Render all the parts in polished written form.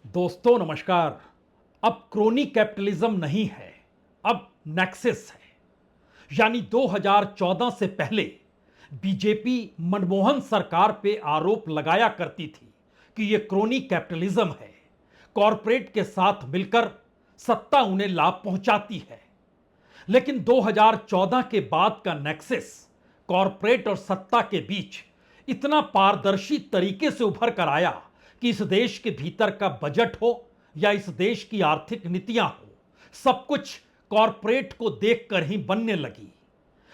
दोस्तों नमस्कार। अब क्रोनी कैपिटलिज्म नहीं है, अब नेक्सिस है। यानी 2014 से पहले बीजेपी मनमोहन सरकार पे आरोप लगाया करती थी कि यह क्रोनी कैपिटलिज्म है, कॉरपोरेट के साथ मिलकर सत्ता उन्हें लाभ पहुंचाती है। लेकिन 2014 के बाद का नेक्सिस कॉरपोरेट और सत्ता के बीच इतना पारदर्शी तरीके से उभर कर आया कि इस देश के भीतर का बजट हो या इस देश की आर्थिक नीतियां हो, सब कुछ कॉरपोरेट को देखकर ही बनने लगी।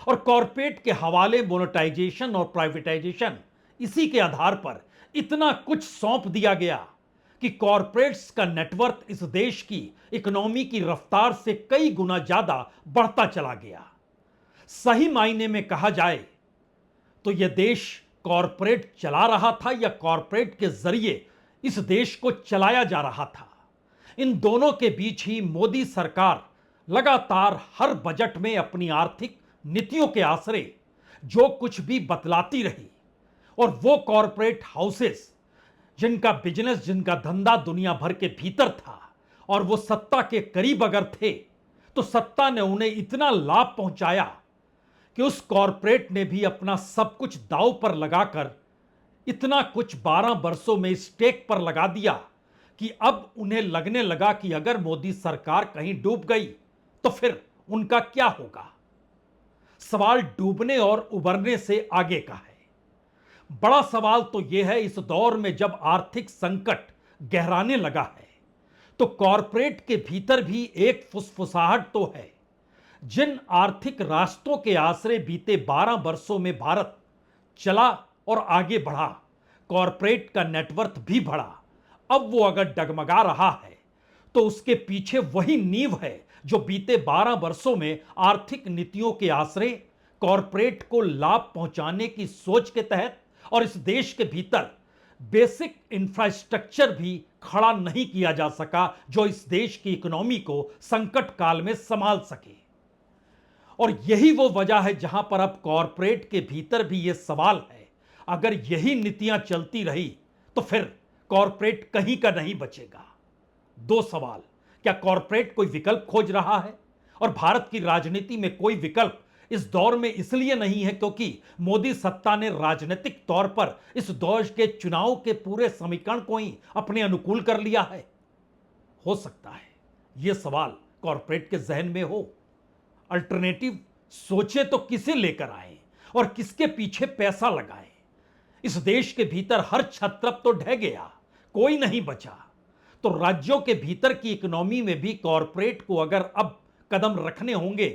और कॉरपोरेट के हवाले मोनेटाइजेशन और प्राइवेटाइजेशन, इसी के आधार पर इतना कुछ सौंप दिया गया कि कॉरपोरेट्स का नेटवर्क इस देश की इकोनॉमी की रफ्तार से कई गुना ज्यादा बढ़ता चला गया। सही मायने में कहा जाए तो यह देश कॉरपोरेट चला रहा था या कॉरपोरेट के जरिए इस देश को चलाया जा रहा था। इन दोनों के बीच ही मोदी सरकार लगातार हर बजट में अपनी आर्थिक नीतियों के आसरे जो कुछ भी बतलाती रही। और वो कॉरपोरेट हाउसेस जिनका बिजनेस, जिनका धंधा दुनिया भर के भीतर था और वो सत्ता के करीब अगर थे तो सत्ता ने उन्हें इतना लाभ पहुंचाया कि उस कॉरपोरेट ने भी अपना सब कुछ दांव पर लगाकर इतना कुछ 12 वर्षों में स्टेक पर लगा दिया कि अब उन्हें लगने लगा कि अगर मोदी सरकार कहीं डूब गई तो फिर उनका क्या होगा। सवाल डूबने और उबरने से आगे का है। बड़ा सवाल तो यह है, इस दौर में जब आर्थिक संकट गहराने लगा है तो कॉरपोरेट के भीतर भी एक फुसफुसाहट तो है। जिन आर्थिक रास्तों के आसरे बीते 12 वर्षों में भारत चला और आगे बढ़ा, कॉरपोरेट का नेटवर्क भी बढ़ा। अब वो अगर डगमगा रहा है तो उसके पीछे वही नींव है जो बीते 12 वर्षों में आर्थिक नीतियों के आसरे कॉरपोरेट को लाभ पहुंचाने की सोच के तहत और इस देश के भीतर बेसिक इंफ्रास्ट्रक्चर भी खड़ा नहीं किया जा सका जो इस देश की इकोनॉमी को संकट काल में संभाल सके। और यही वो वजह है जहां पर अब कॉरपोरेट के भीतर भी यह सवाल है, अगर यही नीतियां चलती रही तो फिर कॉरपोरेट कहीं का नहीं बचेगा। दो सवाल, क्या कॉरपोरेट कोई विकल्प खोज रहा है? और भारत की राजनीति में कोई विकल्प इस दौर में इसलिए नहीं है क्योंकि मोदी सत्ता ने राजनीतिक तौर पर इस दौर के चुनाव के पूरे समीकरण को ही अपने अनुकूल कर लिया है। हो सकता है यह सवाल कॉरपोरेट के जहन में हो। अल्टरनेटिव सोचे तो किसे लेकर आए और किसके पीछे पैसा लगाएं। इस देश के भीतर हर छत्रप तो ढह गया, कोई नहीं बचा। तो राज्यों के भीतर की इकोनॉमी में भी कॉरपोरेट को अगर अब कदम रखने होंगे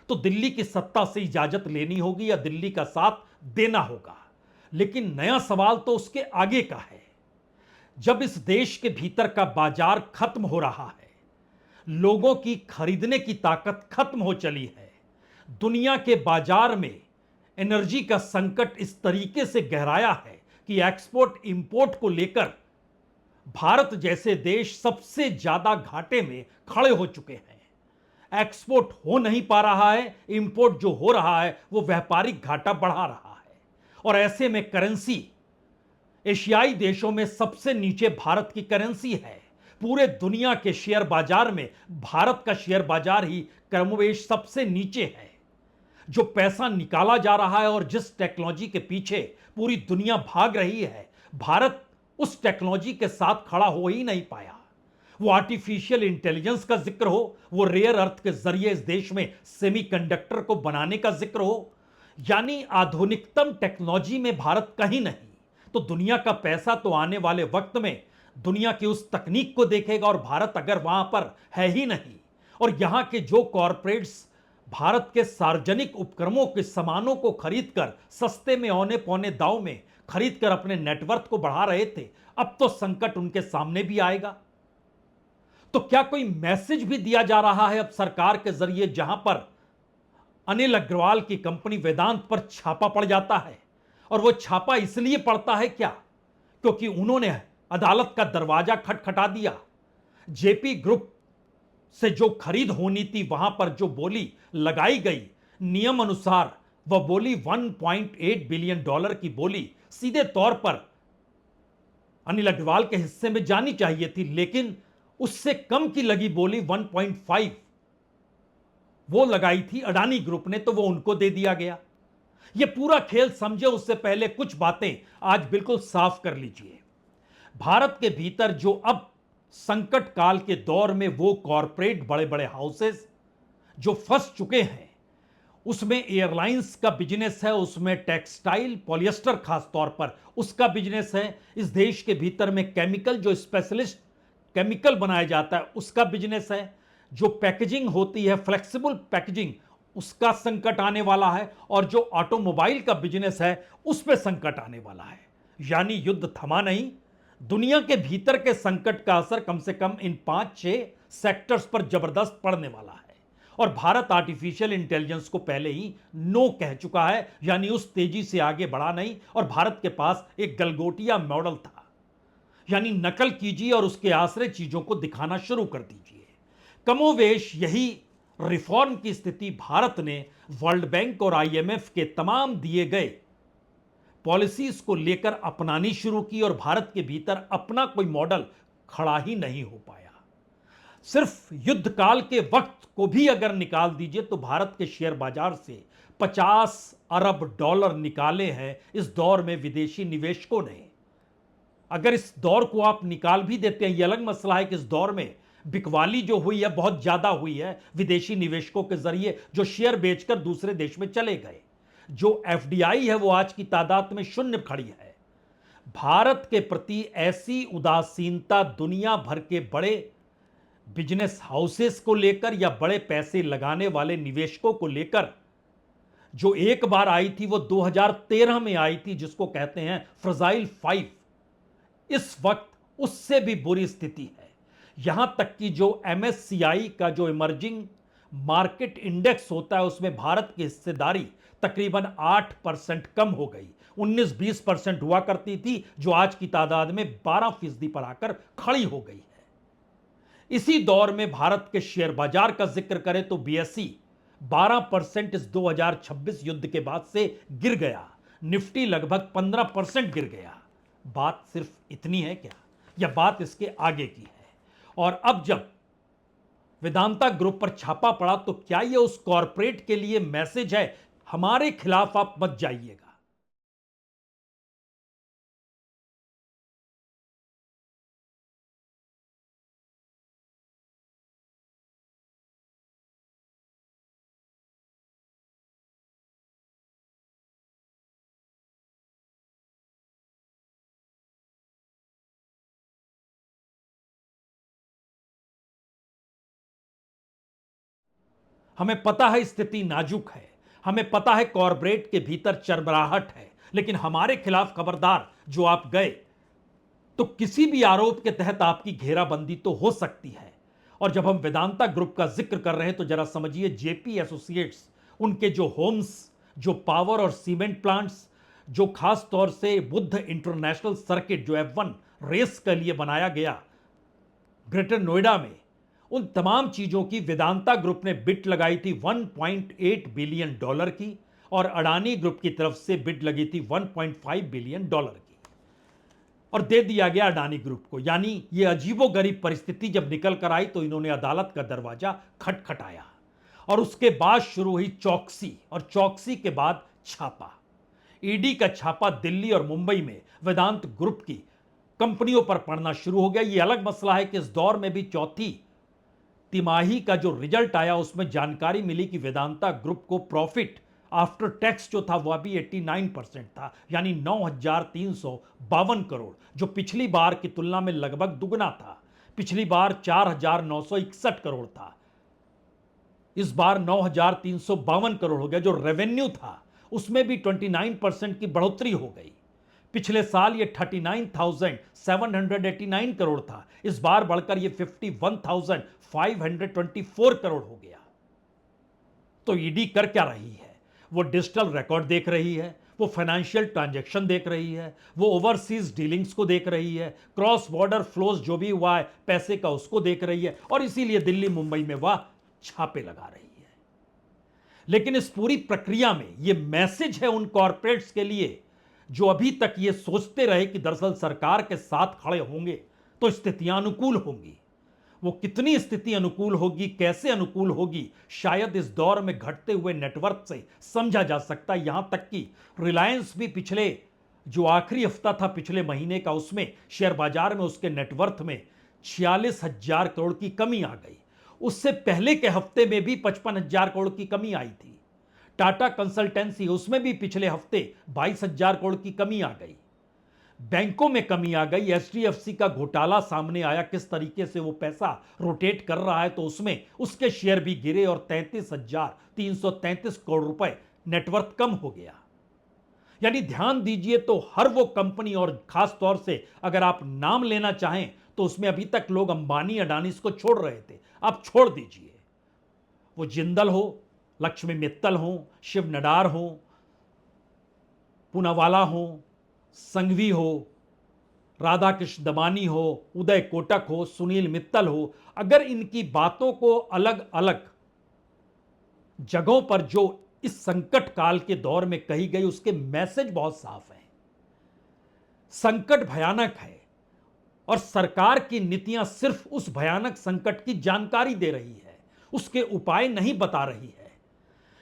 तो दिल्ली की सत्ता से इजाजत लेनी होगी या दिल्ली का साथ देना होगा। लेकिन नया सवाल तो उसके आगे का है। जब इस देश के भीतर का बाजार खत्म हो रहा है, लोगों की खरीदने की ताकत खत्म हो चली है, दुनिया के बाजार में एनर्जी का संकट इस तरीके से गहराया है कि एक्सपोर्ट इंपोर्ट को लेकर भारत जैसे देश सबसे ज्यादा घाटे में खड़े हो चुके हैं। एक्सपोर्ट हो नहीं पा रहा है, इंपोर्ट जो हो रहा है वो व्यापारिक घाटा बढ़ा रहा है। और ऐसे में करेंसी एशियाई देशों में सबसे नीचे भारत की करेंसी है। पूरे दुनिया के शेयर बाजार में भारत का शेयर बाजार ही क्रमवेश सबसे नीचे है। जो पैसा निकाला जा रहा है और जिस टेक्नोलॉजी के पीछे पूरी दुनिया भाग रही है, भारत उस टेक्नोलॉजी के साथ खड़ा हो ही नहीं पाया। वो आर्टिफिशियल इंटेलिजेंस का जिक्र हो, वो रेयर अर्थ के जरिए इस देश में सेमीकंडक्टर को बनाने का जिक्र हो, यानी आधुनिकतम टेक्नोलॉजी में भारत कहीं नहीं। तो दुनिया का पैसा तो आने वाले वक्त में दुनिया की उस तकनीक को देखेगा और भारत अगर वहां पर है ही नहीं। और यहां के जो कॉरपोरेट्स भारत के सार्वजनिक उपक्रमों के सामानों को खरीदकर सस्ते में औने पौने दाव में खरीदकर अपने नेटवर्क को बढ़ा रहे थे, अब तो संकट उनके सामने भी आएगा। तो क्या कोई मैसेज भी दिया जा रहा है अब सरकार के जरिए, जहां पर अनिल अग्रवाल की कंपनी वेदांत पर छापा पड़ जाता है? और वो छापा इसलिए पड़ता है क्या? क्योंकि उन्होंने अदालत का दरवाजा खटखटा दिया। जेपी ग्रुप से जो खरीद होनी थी, वहां पर जो बोली लगाई गई, नियम अनुसार वह बोली $1.8 बिलियन की बोली सीधे तौर पर अनिल अग्रवाल के हिस्से में जानी चाहिए थी, लेकिन उससे कम की लगी बोली 1.5 वो लगाई थी अडानी ग्रुप ने, तो वो उनको दे दिया गया। ये पूरा खेल समझे उससे पहले कुछ बातें आज बिल्कुल साफ कर लीजिए। भारत के भीतर जो अब संकट काल के दौर में वो कॉरपोरेट बड़े बड़े हाउसेस जो फंस चुके हैं, उसमें एयरलाइंस का बिजनेस है, उसमें टेक्सटाइल पॉलिएस्टर खास तौर पर उसका बिजनेस है, इस देश के भीतर में केमिकल जो स्पेशलिस्ट केमिकल बनाया जाता है उसका बिजनेस है, जो पैकेजिंग होती है फ्लेक्सिबल पैकेजिंग उसका संकट आने वाला है, और जो ऑटोमोबाइल का बिजनेस है उस पर संकट आने वाला है। यानी युद्ध थमा नहीं, दुनिया के भीतर के संकट का असर कम से कम इन 5-6 सेक्टर्स पर जबरदस्त पड़ने वाला है। और भारत आर्टिफिशियल इंटेलिजेंस को पहले ही नो कह चुका है, यानी उस तेजी से आगे बढ़ा नहीं, और भारत के पास एक गलगोटिया मॉडल था, यानी नकल कीजिए और उसके आश्रय चीजों को दिखाना शुरू कर दीजिए। कमोवेश यही रिफॉर्म की स्थिति भारत ने वर्ल्ड बैंक और आईएमएफ के तमाम दिए गए पॉलिसीज को लेकर अपनानी शुरू की, और भारत के भीतर अपना कोई मॉडल खड़ा ही नहीं हो पाया। सिर्फ युद्ध काल के वक्त को भी अगर निकाल दीजिए तो भारत के शेयर बाजार से 50 अरब डॉलर निकाले हैं इस दौर में विदेशी निवेशकों ने। अगर इस दौर को आप निकाल भी देते हैं, यह अलग मसला है कि इस दौर में बिकवाली जो हुई है बहुत ज्यादा हुई है विदेशी निवेशकों के जरिए, जो शेयर बेचकर दूसरे देश में चले गए। जो एफडीआई है वो आज की तादाद में शून्य खड़ी है। भारत के प्रति ऐसी उदासीनता दुनिया भर के बड़े बिजनेस हाउसेस को लेकर या बड़े पैसे लगाने वाले निवेशकों को लेकर जो एक बार आई थी वो 2013 में आई थी, जिसको कहते हैं फ्रजाइल 5, इस वक्त उससे भी बुरी स्थिति है। यहां तक कि जो एमएससीआई का जो इमर्जिंग मार्केट इंडेक्स होता है उसमें भारत की हिस्सेदारी तकरीबन 8% कम हो गई। 19-20% हुआ करती थी, जो आज की तादाद में 12% पर आकर खड़ी हो गई है। इसी दौर में भारत के शेयर बाजार का जिक्र करें तो बीएसई 12% इस 2026 युद्ध के बाद से गिर गया। निफ्टी लगभग 15% गिर गया। बात सिर्फ इतनी है क्या, या बात इसके आगे की है? और अब जब वेदांता ग्रुप पर छापा पड़ा तो क्या यह उस कॉरपोरेट के लिए मैसेज है, हमारे खिलाफ आप मत जाइएगा? हमें पता है स्थिति नाजुक है, हमें पता है कॉरपोरेट के भीतर चरमराहट है, लेकिन हमारे खिलाफ खबरदार जो आप गए तो किसी भी आरोप के तहत आपकी घेराबंदी तो हो सकती है। और जब हम वेदांता ग्रुप का जिक्र कर रहे हैं तो जरा समझिए, जेपी एसोसिएट्स, उनके जो होम्स, जो पावर और सीमेंट प्लांट्स, जो खास तौर से बुद्ध इंटरनेशनल सर्किट जो F1 रेस के लिए बनाया गया ग्रेटर नोएडा में, उन तमाम चीजों की वेदांता ग्रुप ने बिड लगाई थी 1.8 बिलियन डॉलर की, और अडानी ग्रुप की तरफ से बिड लगी थी 1.5 बिलियन डॉलर की, और दे दिया गया अडानी ग्रुप को। यानी ये अजीबोगरीब परिस्थिति जब निकल कर आई तो इन्होंने अदालत का दरवाजा खटखटाया, और उसके बाद शुरू हुई चौकसी, और चौकसी के बाद छापा। ईडी का छापा दिल्ली और मुंबई में वेदांत ग्रुप की कंपनियों पर पड़ना शुरू हो गया। यह अलग मसला है कि इस दौर में भी चौथी तिमाही का जो रिजल्ट आया उसमें जानकारी मिली कि वेदांता ग्रुप को प्रॉफिट आफ्टर टैक्स जो था वह भी 89% था, यानी 9,352 करोड़, जो पिछली बार की तुलना में लगभग दुगना था। पिछली बार 4,961 करोड़ था, इस बार 9,352 करोड़ हो गया। जो रेवेन्यू था उसमें भी 29% की बढ़ोतरी हो गई। पिछले साल ये 39,789 करोड़ था, इस बार बढ़कर ये 51,524 करोड़ हो गया। तो ईडी कर क्या रही है? वो डिजिटल रिकॉर्ड देख रही है, वो फाइनेंशियल ट्रांजैक्शन देख रही है, वो ओवरसीज डीलिंग्स को देख रही है, क्रॉस बॉर्डर फ्लोज जो भी हुआ है पैसे का उसको देख रही है, और इसीलिए दिल्ली मुंबई में वह छापे लगा रही है। लेकिन इस पूरी प्रक्रिया में यह मैसेज है उन कॉरपोरेट्स के लिए जो अभी तक ये सोचते रहे कि दरअसल सरकार के साथ खड़े होंगे तो स्थितियां अनुकूल होंगी, वो कितनी स्थिति अनुकूल होगी, कैसे अनुकूल होगी, शायद इस दौर में घटते हुए नेटवर्क से समझा जा सकता है। यहां तक कि रिलायंस भी पिछले जो आखिरी हफ्ता था पिछले महीने का, उसमें शेयर बाजार में उसके नेटवर्थ में 46,000 करोड़ की कमी आ गई। उससे पहले के हफ्ते में भी 55,000 करोड़ की कमी आई थी। टाटा कंसल्टेंसी, उसमें भी पिछले हफ्ते 22,000 करोड़ की कमी आ गई। बैंकों में कमी आ गई। एचडीएफसी का घोटाला सामने आया, किस तरीके से वो पैसा रोटेट कर रहा है, तो उसमें उसके शेयर भी गिरे और 33,333 करोड़ रुपए नेटवर्थ कम हो गया। यानी ध्यान दीजिए, तो हर वो कंपनी, और खास तौर से अगर आप नाम लेना चाहें तो उसमें अभी तक लोग अंबानी अडानी को छोड़ रहे थे, अब छोड़ दीजिए। वो जिंदल हो, लक्ष्मी मित्तल हो, शिव नडार हो, पूनावाला हो, संघवी हो, राधा कृष्ण दमानी हो, उदय कोटक हो, सुनील मित्तल हो, अगर इनकी बातों को अलग अलग जगहों पर जो इस संकट काल के दौर में कही गई, उसके मैसेज बहुत साफ हैं। संकट भयानक है और सरकार की नीतियां सिर्फ उस भयानक संकट की जानकारी दे रही है, उसके उपाय नहीं बता रही है।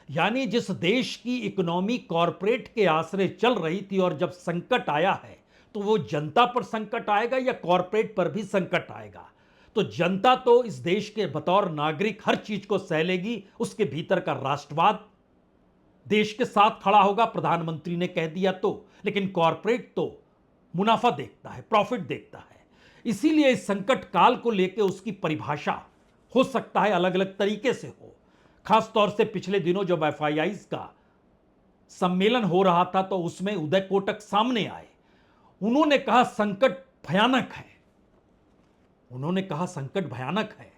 यानी जिस देश की इकोनॉमी कॉरपोरेट के आसरे चल रही थी, और जब संकट आया है तो वो जनता पर संकट आएगा या कॉरपोरेट पर भी संकट आएगा? तो जनता तो इस देश के बतौर नागरिक हर चीज को सह लेगी, उसके भीतर का राष्ट्रवाद देश के साथ खड़ा होगा, प्रधानमंत्री ने कह दिया तो। लेकिन कॉरपोरेट तो मुनाफा देखता है, प्रॉफिट देखता है। इसीलिए इस संकट काल को लेकर उसकी परिभाषा हो सकता है अलग अलग तरीके से हो। खास तौर से पिछले दिनों जब एफआईआईज का सम्मेलन हो रहा था तो उसमें उदय कोटक सामने आए, उन्होंने कहा संकट भयानक है, उन्होंने कहा संकट भयानक है।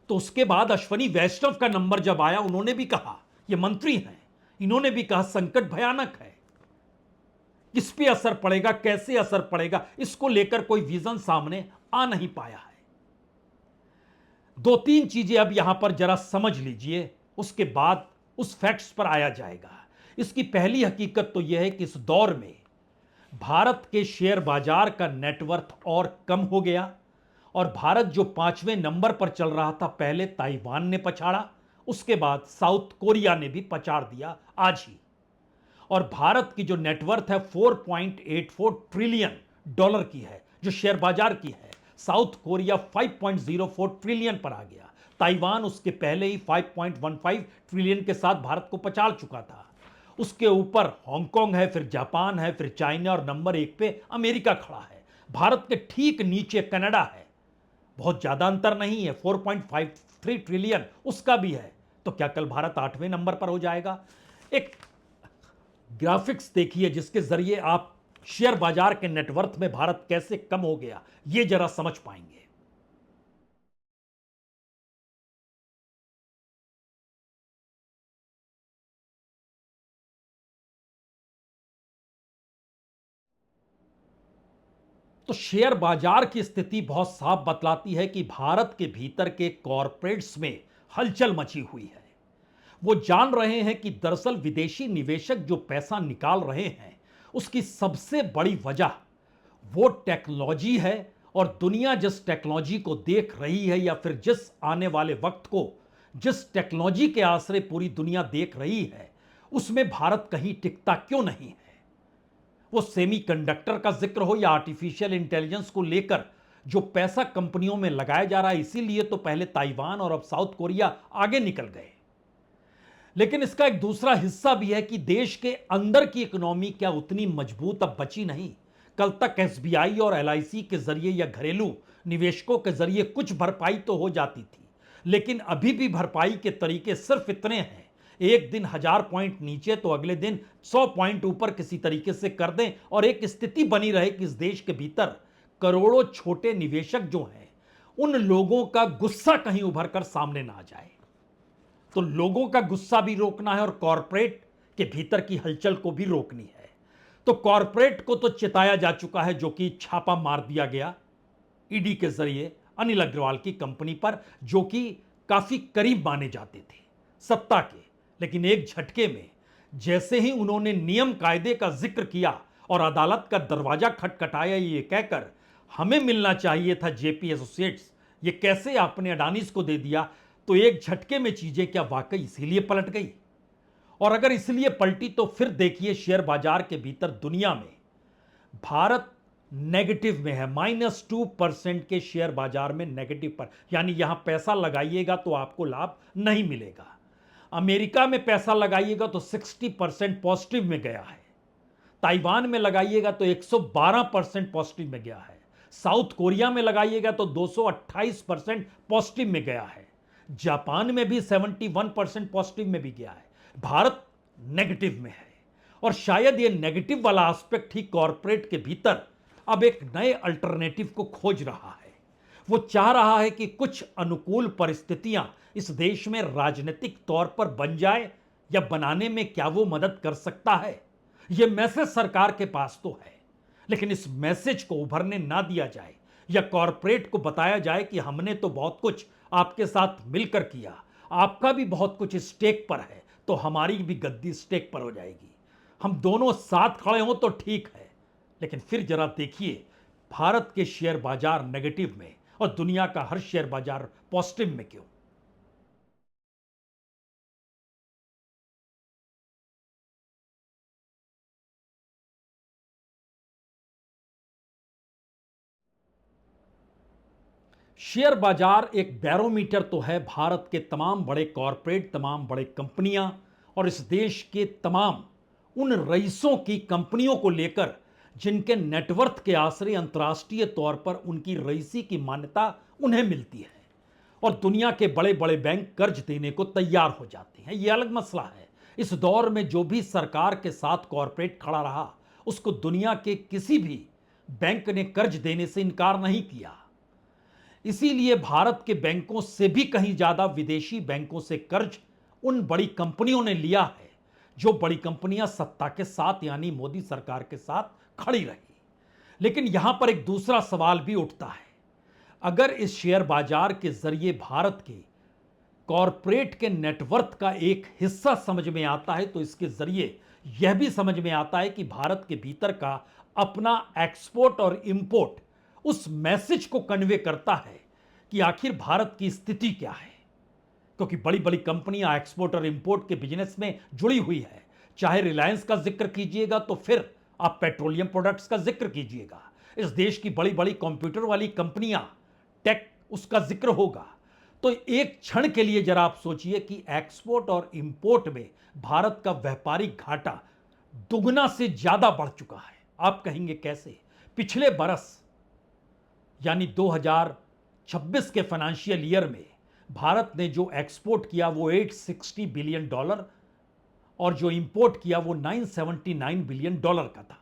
तो उसके बाद अश्वनी वैष्णव का नंबर जब आया, उन्होंने भी कहा, ये मंत्री हैं, इन्होंने भी कहा संकट भयानक है। किस पे असर पड़ेगा, कैसे असर पड़ेगा, इसको लेकर कोई विजन सामने आ नहीं पाया है। दो तीन चीजें अब यहां पर जरा समझ लीजिए, उसके बाद उस फैक्ट्स पर आया जाएगा। इसकी पहली हकीकत तो यह है कि इस दौर में भारत के शेयर बाजार का नेटवर्थ और कम हो गया, और भारत जो 5वें नंबर पर चल रहा था, पहले ताइवान ने पछाड़ा, उसके बाद साउथ कोरिया ने भी पछाड़ दिया आज ही। और भारत की जो नेटवर्थ है 4.84 ट्रिलियन डॉलर की है, जो शेयर बाजार की है। साउथ कोरिया 5.04 ट्रिलियन पर आ गया। ताइवान उसके पहले ही 5.15 ट्रिलियन के साथ भारत को पछाड़ चुका था। उसके ऊपर हांगकांग है, फिर जापान है, फिर चाइना, और नंबर 1 पे अमेरिका खड़ा है। भारत के ठीक नीचे कनाडा है, बहुत ज्यादा अंतर नहीं है, 4.53 ट्रिलियन उसका भी है। तो क्या कल भारत 8वें नंबर पर हो जाएगा? एक ग्राफिक्स देखिए जिसके जरिए आप शेयर बाजार के नेटवर्थ में भारत कैसे कम हो गया, यह जरा समझ पाएंगे। तो शेयर बाजार की स्थिति बहुत साफ बतलाती है कि भारत के भीतर के कॉरपोरेट्स में हलचल मची हुई है। वो जान रहे हैं कि दरअसल विदेशी निवेशक जो पैसा निकाल रहे हैं, उसकी सबसे बड़ी वजह वो टेक्नोलॉजी है। और दुनिया जिस टेक्नोलॉजी को देख रही है, या फिर जिस आने वाले वक्त को जिस टेक्नोलॉजी के आसरे पूरी दुनिया देख रही है, उसमें भारत कहीं टिकता क्यों नहीं है? वो सेमीकंडक्टर का जिक्र हो या आर्टिफिशियल इंटेलिजेंस को लेकर जो पैसा कंपनियों में लगाया जा रहा है, इसीलिए तो पहले ताइवान और अब साउथ कोरिया आगे निकल गए। लेकिन इसका एक दूसरा हिस्सा भी है कि देश के अंदर की इकोनॉमी क्या उतनी मजबूत अब बची नहीं? कल तक एसबीआई और एलआईसी के जरिए या घरेलू निवेशकों के जरिए कुछ भरपाई तो हो जाती थी, लेकिन अभी भी भरपाई के तरीके सिर्फ इतने हैं, एक दिन 1000 पॉइंट नीचे तो अगले दिन 100 पॉइंट ऊपर किसी तरीके से कर दें, और एक स्थिति बनी रहे कि इस देश के भीतर करोड़ों छोटे निवेशक जो हैं, उन लोगों का गुस्सा कहीं उभर कर सामने ना आ जाए। तो लोगों का गुस्सा भी रोकना है और कॉरपोरेट के भीतर की हलचल को भी रोकनी है। तो कॉरपोरेट को तो चिताया जा चुका है, जो कि छापा मार दिया गया ईडी के जरिए अनिल अग्रवाल की कंपनी पर, जो कि काफी करीब माने जाते थे सत्ता के। लेकिन एक झटके में जैसे ही उन्होंने नियम कायदे का जिक्र किया, और अदालत का दरवाजा खटखटाया ये कहकर हमें मिलना चाहिए था जेपी एसोसिएट्स, ये कैसे आपने अडानीज को दे दिया, तो एक झटके में चीजें क्या वाकई इसीलिए पलट गई? और अगर इसलिए पलटी तो फिर देखिए शेयर बाजार के भीतर दुनिया में भारत नेगेटिव में है, -2% के शेयर बाजार में नेगेटिव पर, यानी यहां पैसा लगाइएगा तो आपको लाभ नहीं मिलेगा। अमेरिका में पैसा लगाइएगा तो 60% पॉजिटिव में गया है। ताइवान में लगाइएगा तो 112% पॉजिटिव में गया है। साउथ कोरिया में लगाइएगा तो 228% पॉजिटिव में गया है। जापान में भी 71% पॉजिटिव में भी गया है। भारत नेगेटिव में है और शायद यह नेगेटिव वाला एस्पेक्ट ही कॉरपोरेट के भीतर अब एक नए अल्टरनेटिव को खोज रहा है। वो चाह रहा है कि कुछ अनुकूल परिस्थितियां इस देश में राजनीतिक तौर पर बन जाए, या बनाने में क्या वो मदद कर सकता है? यह मैसेज सरकार के पास तो है, लेकिन इस मैसेज को उभरने ना दिया जाए या कॉरपोरेट को बताया जाए कि हमने तो बहुत कुछ आपके साथ मिलकर किया, आपका भी बहुत कुछ स्टेक पर है, तो हमारी भी गद्दी स्टेक पर हो जाएगी। हम दोनों साथ खड़े हों तो ठीक है, लेकिन फिर जरा देखिए भारत के शेयर बाजार नेगेटिव में और दुनिया का हर शेयर बाजार पॉजिटिव में क्यों? शेयर बाजार एक बैरोमीटर तो है भारत के तमाम बड़े कॉरपोरेट, तमाम बड़े कंपनियां और इस देश के तमाम उन रईसों की कंपनियों को लेकर जिनके नेटवर्थ के आश्रय अंतर्राष्ट्रीय तौर पर उनकी रईसी की मान्यता उन्हें मिलती है और दुनिया के बड़े बड़े बैंक कर्ज देने को तैयार हो जाते हैं। यह अलग मसला है। इस दौर में जो भी सरकार के साथ कॉरपोरेट खड़ा रहा, उसको दुनिया के किसी भी बैंक ने कर्ज देने से इनकार नहीं किया। इसीलिए भारत के बैंकों से भी कहीं ज्यादा विदेशी बैंकों से कर्ज उन बड़ी कंपनियों ने लिया है जो बड़ी कंपनियां सत्ता के साथ यानी मोदी सरकार के साथ खड़ी रही। लेकिन यहां पर एक दूसरा सवाल भी उठता है। अगर इस शेयर बाजार के जरिए भारत के कॉरपोरेट के नेटवर्थ का एक हिस्सा समझ में आता है, तो इसके जरिए यह भी समझ में आता है कि भारत के भीतर का अपना एक्सपोर्ट और इंपोर्ट उस मैसेज को कन्वे करता है कि आखिर भारत की स्थिति क्या है। क्योंकि बड़ी बड़ी कंपनियां एक्सपोर्ट और इंपोर्ट के बिजनेस में जुड़ी हुई है। चाहे रिलायंस का जिक्र कीजिएगा तो फिर आप पेट्रोलियम प्रोडक्ट्स का जिक्र कीजिएगा। इस देश की बड़ी बड़ी कंप्यूटर वाली कंपनियां, टेक, उसका जिक्र होगा। तो एक क्षण के लिए जरा आप सोचिए कि एक्सपोर्ट और इंपोर्ट में भारत का व्यापारिक घाटा दुगना से ज्यादा बढ़ चुका है। आप कहेंगे कैसे? पिछले बरस यानी 2026 के फाइनेंशियल ईयर में भारत ने जो एक्सपोर्ट किया वो $860 बिलियन और जो इंपोर्ट किया वो $979 बिलियन का था।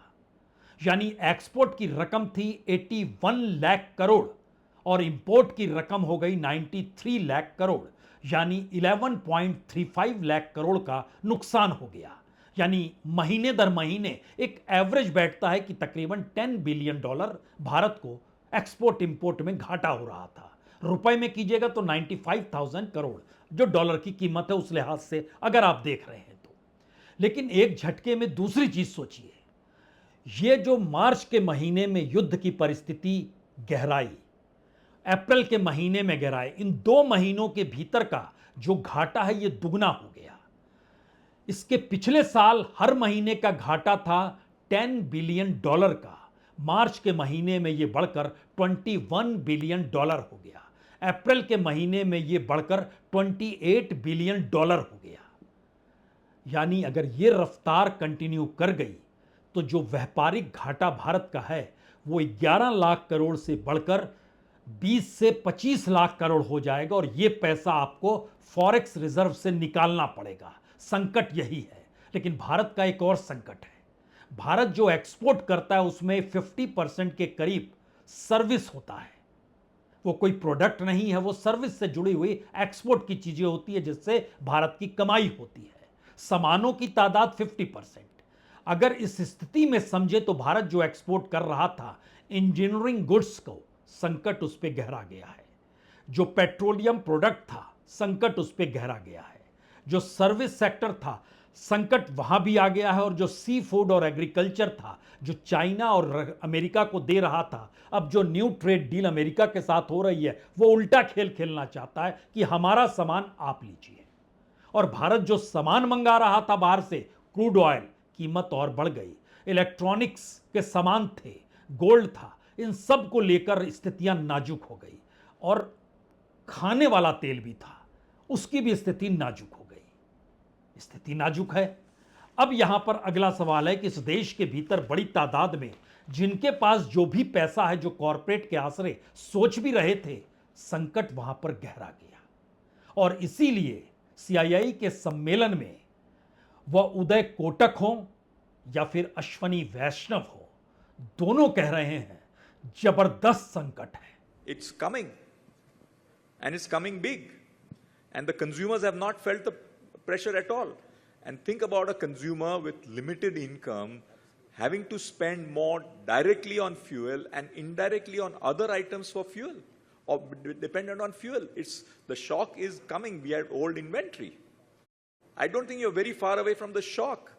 यानी एक्सपोर्ट की रकम थी 81 लाख करोड़ और इंपोर्ट की रकम हो गई 93 लाख करोड़, यानी 11.35 लाख करोड़ का नुकसान हो गया। यानी महीने दर महीने एक एवरेज बैठता है कि तकरीबन $10 बिलियन भारत को एक्सपोर्ट इंपोर्ट में घाटा हो रहा था। रुपए में कीजिएगा तो 95,000 करोड़, जो डॉलर की कीमत है उस लिहाज से अगर आप देख रहे हैं तो। लेकिन एक झटके में दूसरी चीज सोचिए, ये जो मार्च के महीने में युद्ध की परिस्थिति गहराई, अप्रैल के महीने में गहराई, इन 2 महीनों के भीतर का जो घाटा है ये दुगना हो गया। इसके पिछले साल हर महीने का घाटा था $10 बिलियन का, मार्च के महीने में यह बढ़कर $21 बिलियन हो गया। अप्रैल के महीने में यह बढ़कर $28 बिलियन हो गया। यानी अगर यह रफ्तार कंटिन्यू कर गई तो जो व्यापारिक घाटा भारत का है वो 11 लाख करोड़ से बढ़कर 20 से 25 लाख करोड़ हो जाएगा और यह पैसा आपको फॉरेक्स रिजर्व से निकालना पड़ेगा। संकट यही है। लेकिन भारत का एक और संकट है। भारत जो एक्सपोर्ट करता है उसमें 50% के करीब सर्विस होता है। वो कोई प्रोडक्ट नहीं है, वो सर्विस से जुड़ी हुई एक्सपोर्ट की चीजें होती है जिससे भारत की कमाई होती है। सामानों की तादाद 50%। अगर इस स्थिति में समझे तो भारत जो एक्सपोर्ट कर रहा था इंजीनियरिंग गुड्स को, संकट उस पर गहरा गया है। जो पेट्रोलियम प्रोडक्ट था, संकट उस पर गहरा गया है। जो सर्विस सेक्टर था, संकट वहां भी आ गया है और जो सी फूड और एग्रीकल्चर था, जो चाइना और अमेरिका को दे रहा था, अब जो न्यू ट्रेड डील अमेरिका के साथ हो रही है, वो उल्टा खेल खेलना चाहता है कि हमारा सामान आप लीजिए। और भारत जो सामान मंगा रहा था बाहर से, क्रूड ऑयल, कीमत और बढ़ गई। इलेक्ट्रॉनिक्स के सामान थे, गोल्ड था, इन सब को लेकर स्थितियां नाजुक हो गई। और खाने वाला तेल भी था, उसकी भी स्थिति नाजुक हो गई। स्थिति नाजुक है। अब यहां पर अगला सवाल है कि इस देश के भीतर बड़ी तादाद में जिनके पास जो भी पैसा है, जो कॉरपोरेट के आसरे सोच भी रहे थे, संकट वहां पर गहरा गया। और इसीलिए सीआईआई के सम्मेलन में वह उदय कोटक हो या फिर अश्वनी वैष्णव हो, दोनों कह रहे हैं जबरदस्त संकट है। It's coming, and it's coming big, and the consumers have not felt the pressure at all. And think about a consumer with limited income having to spend more directly on fuel and indirectly on other items for fuel, or dependent on fuel. The shock is coming. We have old inventory. I don't think you're very far away from the shock,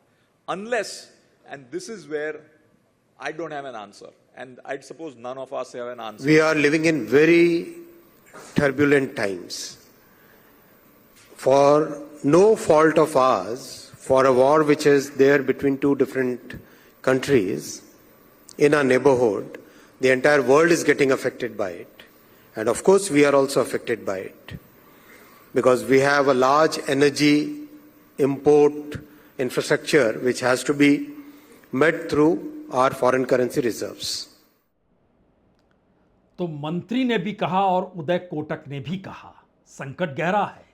unless, and this is where I don't have an answer, and I suppose none of us have an answer. We are living in very turbulent times. For no fault of ours, for a war which is there between two different countries in our neighborhood, the entire world is getting affected by it. And of course, we are also affected by it, because we have a large energy import infrastructure which has to be met through our foreign currency reserves. तो मंत्री ने भी कहा और उदय कोटक ने भी कहा, संकट गहरा है।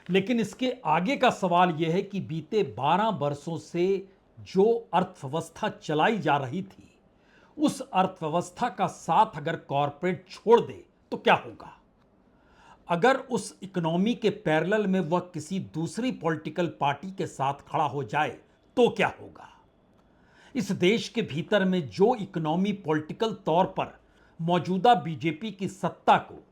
लेकिन इसके आगे का सवाल यह है कि बीते 12 वर्षों से जो अर्थव्यवस्था चलाई जा रही थी, उस अर्थव्यवस्था का साथ अगर कॉरपोरेट छोड़ दे तो क्या होगा? अगर उस इकोनॉमी के पैरेलल में वह किसी दूसरी पॉलिटिकल पार्टी के साथ खड़ा हो जाए तो क्या होगा? इस देश के भीतर में जो इकोनॉमी पॉलिटिकल तौर पर मौजूदा बीजेपी की सत्ता को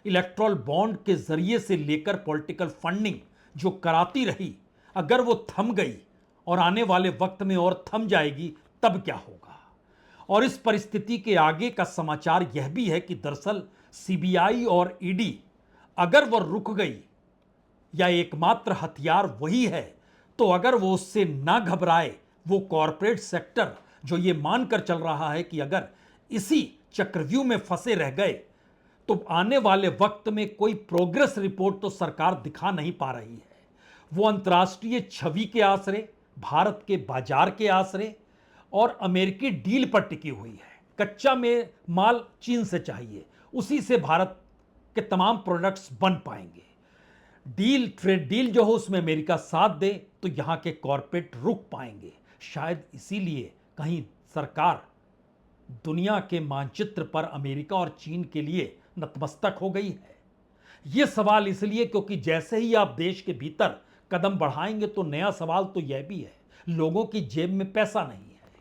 इलेक्ट्रल बॉन्ड के जरिए से लेकर पॉलिटिकल फंडिंग जो कराती रही, अगर वो थम गई और आने वाले वक्त में और थम जाएगी, तब क्या होगा? और इस परिस्थिति के आगे का समाचार यह भी है कि दरअसल सीबीआई और ईडी अगर वह रुक गई या एकमात्र हथियार वही है, तो अगर वो उससे ना घबराए, वो कॉरपोरेट सेक्टर जो ये मानकर चल रहा है कि अगर इसी चक्रव्यूह में फंसे रह गए तो आने वाले वक्त में कोई प्रोग्रेस रिपोर्ट तो सरकार दिखा नहीं पा रही है, वो अंतर्राष्ट्रीय छवि के आसरे, भारत के बाजार के आसरे और अमेरिकी डील पर टिकी हुई है। कच्चा में माल चीन से चाहिए, उसी से भारत के तमाम प्रोडक्ट्स बन पाएंगे। डील, ट्रेड डील जो हो उसमें अमेरिका साथ दे तो यहां के कॉरपोरेट रुक पाएंगे। शायद इसीलिए कहीं सरकार दुनिया के मानचित्र पर अमेरिका और चीन के लिए नतमस्तक हो गई है। यह सवाल इसलिए क्योंकि जैसे ही आप देश के भीतर कदम बढ़ाएंगे तो नया सवाल तो यह भी है, लोगों की जेब में पैसा नहीं है।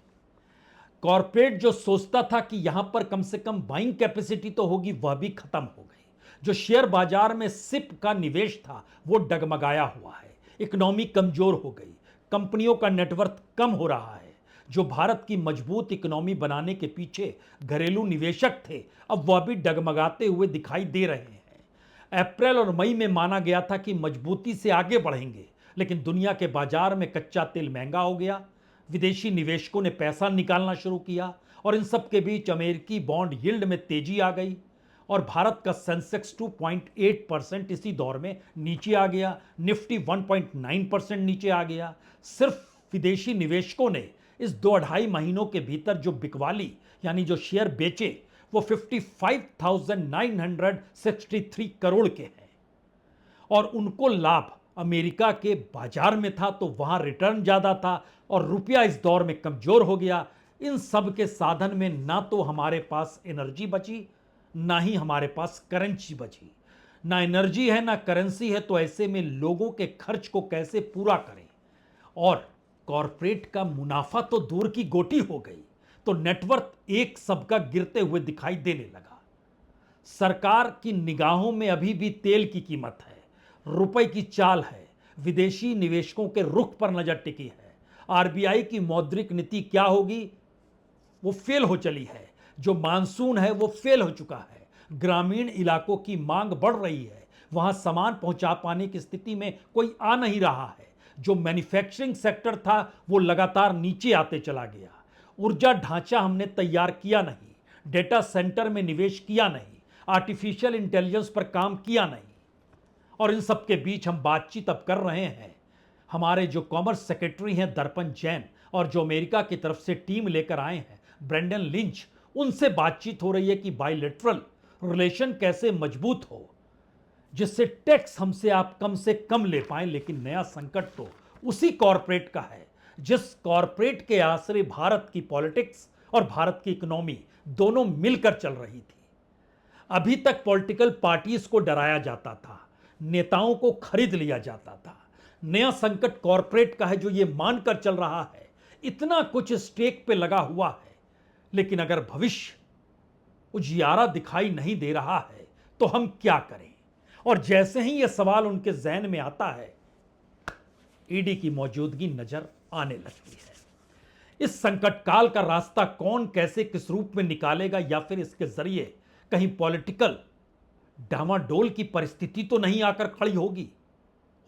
कॉरपोरेट जो सोचता था कि यहां पर कम से कम बाइंग कैपेसिटी तो होगी, वह भी खत्म हो गई। जो शेयर बाजार में सिप का निवेश था वो डगमगाया हुआ है। इकोनॉमी कमजोर हो गई, कंपनियों का नेटवर्थ कम हो रहा है। जो भारत की मजबूत इकोनॉमी बनाने के पीछे घरेलू निवेशक थे, अब वह भी डगमगाते हुए दिखाई दे रहे हैं। अप्रैल और मई में माना गया था कि मजबूती से आगे बढ़ेंगे, लेकिन दुनिया के बाजार में कच्चा तेल महंगा हो गया, विदेशी निवेशकों ने पैसा निकालना शुरू किया और इन सब के बीच अमेरिकी बॉन्ड यील्ड में तेजी आ गई और भारत का सेंसेक्स 2.8% इसी दौर में नीचे आ गया, निफ्टी 1.9% नीचे आ गया। सिर्फ विदेशी निवेशकों ने इस 2-2.5 महीनों के भीतर जो बिकवाली यानी जो शेयर बेचे वो 55,963 करोड़ के हैं और उनको लाभ अमेरिका के बाजार में था, तो वहां रिटर्न ज्यादा था और रुपया इस दौर में कमजोर हो गया। इन सब के साधन में ना तो हमारे पास एनर्जी बची, ना ही हमारे पास करेंसी बची। ना एनर्जी है ना करेंसी है, तो ऐसे में लोगों के खर्च को कैसे पूरा करें? और कॉरपोरेट का मुनाफा तो दूर की गोटी हो गई, तो नेटवर्थ एक सबका गिरते हुए दिखाई देने लगा। सरकार की निगाहों में अभी भी तेल की कीमत है, रुपए की चाल है, विदेशी निवेशकों के रुख पर नजर टिकी है। आरबीआई की मौद्रिक नीति क्या होगी, वो फेल हो चली है। जो मानसून है वो फेल हो चुका है। ग्रामीण इलाकों की मांग बढ़ रही है, वहां सामान पहुंचा पाने की स्थिति में कोई आ नहीं रहा है। जो मैन्युफैक्चरिंग सेक्टर था वो लगातार नीचे आते चला गया। ऊर्जा ढांचा हमने तैयार किया नहीं, डेटा सेंटर में निवेश किया नहीं, आर्टिफिशियल इंटेलिजेंस पर काम किया नहीं। और इन सब के बीच हम बातचीत अब कर रहे हैं। हमारे जो कॉमर्स सेक्रेटरी हैं दर्पण जैन, और जो अमेरिका की तरफ से टीम लेकर आए हैं ब्रेंडन लिंच, उनसे बातचीत हो रही है कि बायलैटरल रिलेशन कैसे मजबूत हो, जिससे टैक्स हमसे आप कम से कम ले पाएं। लेकिन नया संकट तो उसी कॉरपोरेट का है जिस कॉरपोरेट के आसरे भारत की पॉलिटिक्स और भारत की इकोनॉमी दोनों मिलकर चल रही थी। अभी तक पॉलिटिकल पार्टीज को डराया जाता था, नेताओं को खरीद लिया जाता था। नया संकट कॉरपोरेट का है जो ये मानकर चल रहा है इतना कुछ स्टेक पे लगा हुआ है, लेकिन अगर भविष्य उजियारा दिखाई नहीं दे रहा है तो हम क्या करें। और जैसे ही यह सवाल उनके जहन में आता है, ईडी की मौजूदगी नजर आने लगती है। इस संकट काल का रास्ता कौन कैसे किस रूप में निकालेगा, या फिर इसके जरिए कहीं पॉलिटिकल डामाडोल की परिस्थिति तो नहीं आकर खड़ी होगी।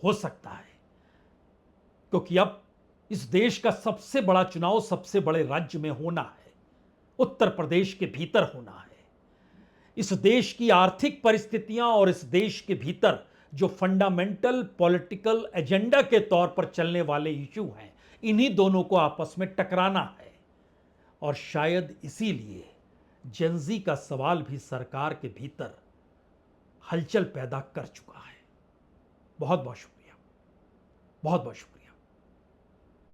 हो सकता है, क्योंकि अब इस देश का सबसे बड़ा चुनाव सबसे बड़े राज्य में होना है, उत्तर प्रदेश के भीतर होना है। इस देश की आर्थिक परिस्थितियां और इस देश के भीतर जो फंडामेंटल पॉलिटिकल एजेंडा के तौर पर चलने वाले इशू हैं, इन्हीं दोनों को आपस में टकराना है। और शायद इसीलिए जेनजी का सवाल भी सरकार के भीतर हलचल पैदा कर चुका है। बहुत बहुत शुक्रिया, बहुत बहुत शुक्रिया।